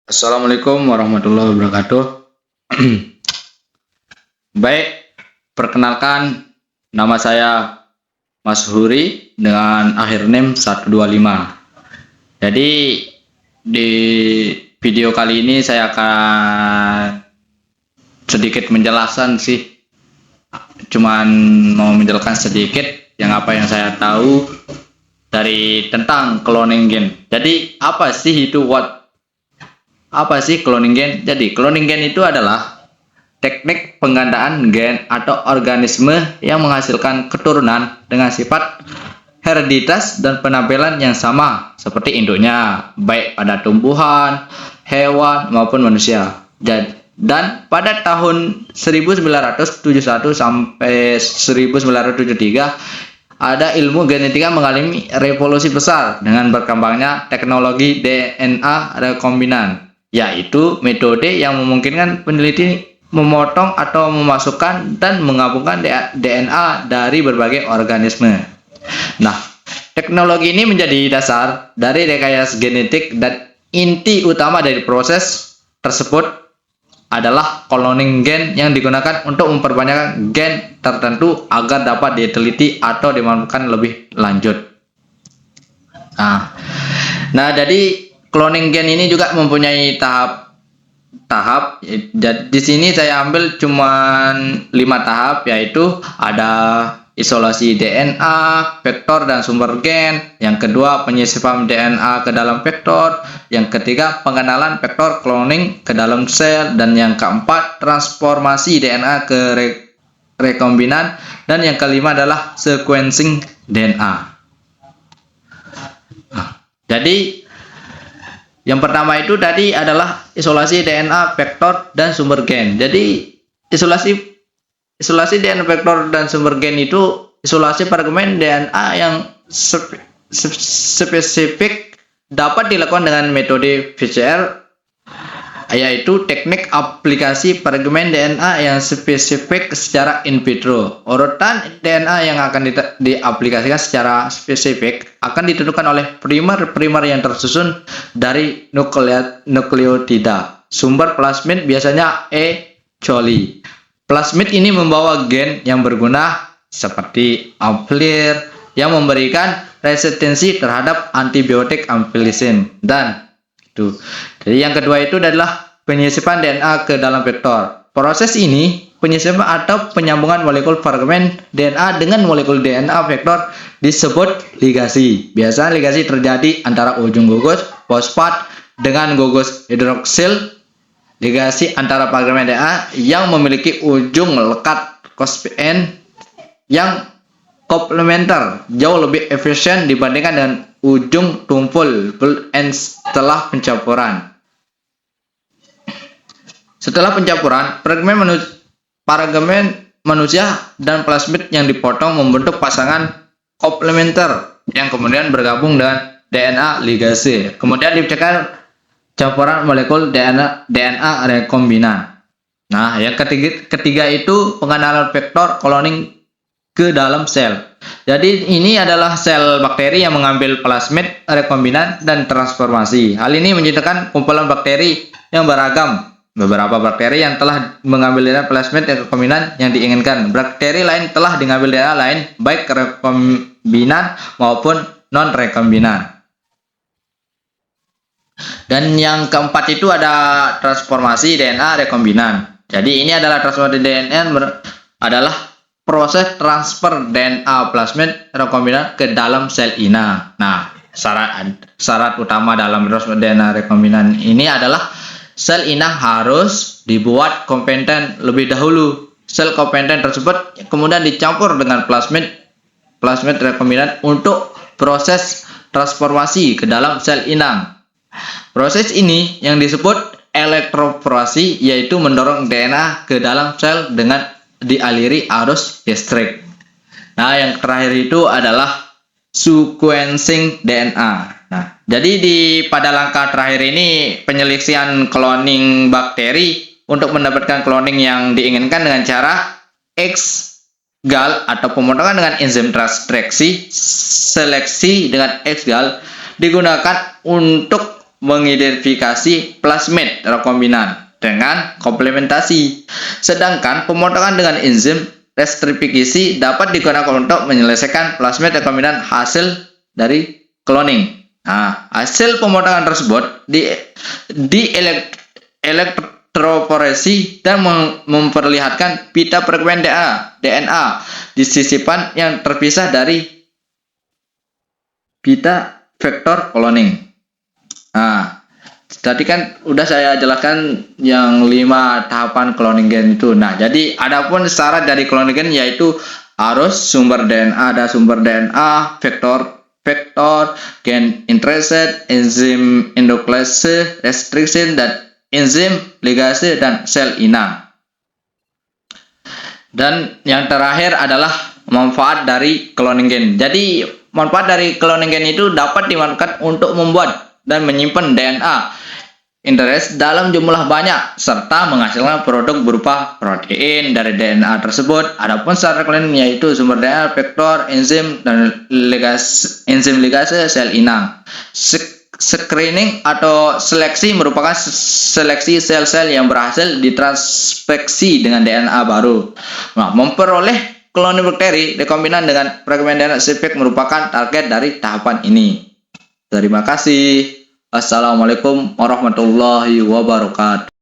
Assalamualaikum warahmatullahi wabarakatuh. Baik, perkenalkan nama saya Mas Huri dengan akhir NIM 125. Jadi di video kali ini saya akan sedikit menjelaskan sih. Cuman mau menjelaskan sedikit apa yang saya tahu dari tentang cloning gen. Jadi apa sih itu apa sih cloning gen? Jadi cloning gen itu adalah teknik penggandaan gen atau organisme yang menghasilkan keturunan dengan sifat hereditas dan penampilan yang sama seperti induknya, baik pada tumbuhan, hewan maupun manusia. Dan pada tahun 1971 sampai 1973 ada ilmu genetika mengalami revolusi besar dengan berkembangnya teknologi DNA rekombinan, yaitu metode yang memungkinkan peneliti memotong atau memasukkan dan menggabungkan DNA dari berbagai organisme. Nah, teknologi ini menjadi dasar dari rekayasa genetik dan inti utama dari proses tersebut adalah cloning gen yang digunakan untuk memperbanyak gen tertentu agar dapat diteliti atau dimanfaatkan lebih lanjut. Nah, jadi cloning gen ini juga mempunyai tahap. Jadi di sini saya ambil cuman 5 tahap, yaitu ada isolasi DNA, vektor dan sumber gen. Yang kedua, penyisipan DNA ke dalam vektor. Yang ketiga, pengenalan vektor cloning ke dalam sel. Dan yang keempat, transformasi DNA ke rekombinan. Dan yang kelima adalah sequencing DNA. Jadi yang pertama itu tadi adalah isolasi DNA, vektor, dan sumber gen. Jadi isolasi DNA, vektor, dan sumber gen itu isolasi fragmen DNA yang spesifik dapat dilakukan dengan metode PCR, yaitu teknik aplikasi fragmen DNA yang spesifik secara in vitro. Urutan DNA yang akan diaplikasikan secara spesifik akan ditentukan oleh primer yang tersusun dari nukleotida. Sumber plasmid biasanya E. coli. Plasmid ini membawa gen yang berguna seperti amplir yang memberikan resistensi terhadap antibiotik amplicin dan itu. Jadi yang kedua itu adalah penyisipan DNA ke dalam vektor. Proses ini, penyisipan atau penyambungan molekul fragmen DNA dengan molekul DNA vektor disebut ligasi. Biasanya ligasi terjadi antara ujung gugus fosfat dengan gugus hidroksil. Ligasi antara fragmen DNA yang memiliki ujung lekat covalent yang komplementer jauh lebih efisien dibandingkan dengan ujung tumpul setelah pencampuran. Setelah pencampuran, fragmen manusia dan plasmid yang dipotong membentuk pasangan komplementer yang kemudian bergabung dengan DNA ligase. Kemudian diciptakan campuran molekul DNA rekombinan. Nah, yang ketiga itu pengenalan vektor cloning ke dalam sel. Jadi ini adalah sel bakteri yang mengambil plasmid rekombinan dan transformasi. Hal ini menciptakan kumpulan bakteri yang beragam. Beberapa bakteri yang telah mengambil DNA plasmid rekombinan yang diinginkan. Bakteri lain telah mengambil DNA lain baik rekombinan maupun non rekombinan. Dan yang keempat itu ada transformasi DNA rekombinan. Jadi ini adalah transformasi DNA adalah proses transfer DNA plasmid rekombinan ke dalam sel inang. Nah, syarat utama dalam transfer DNA rekombinan ini adalah sel inang harus dibuat kompeten lebih dahulu. Sel kompeten tersebut kemudian dicampur dengan plasmid rekombinan untuk proses transformasi ke dalam sel inang. Proses ini yang disebut elektroforasi, yaitu mendorong DNA ke dalam sel dengan dialiri arus listrik. Nah, yang terakhir itu adalah sequencing DNA. Nah, jadi pada langkah terakhir ini penyelesaian cloning bakteri untuk mendapatkan cloning yang diinginkan dengan cara ex-gal atau pemotongan dengan enzim transkripsi, seleksi dengan ex-gal digunakan untuk mengidentifikasi plasmid rekombinan dengan komplementasi. Sedangkan pemotongan dengan enzim restrifikasi dapat digunakan untuk menyelesaikan plasmid rekombinan hasil dari cloning. Nah, hasil pemotongan tersebut di elektroforesi dan memperlihatkan pita fragmen DNA di sisipan yang terpisah dari pita vektor cloning. Nah, tadi kan udah saya jelaskan yang 5 tahapan cloning gen itu. Nah, jadi adapun syarat dari cloning gen yaitu harus sumber DNA, ada sumber DNA, vektor gen intrinsic, enzim endoklinase restriction, dan enzim ligase dan sel inang. Dan yang terakhir adalah manfaat dari cloning gen. Jadi manfaat dari cloning gen itu dapat dimanfaatkan untuk membuat dan menyimpan DNA interest dalam jumlah banyak serta menghasilkan produk berupa protein dari DNA tersebut. Adapun syarat cloning yaitu sumber DNA, vektor, enzim dan enzim ligase, sel inang. Screening atau seleksi merupakan seleksi sel-sel yang berhasil ditranspeksi dengan DNA baru. Nah, memperoleh kloning bakteri rekombinan dengan fragmen DNA spesifik merupakan target dari tahapan ini. Terima kasih. Assalamualaikum warahmatullahi wabarakatuh.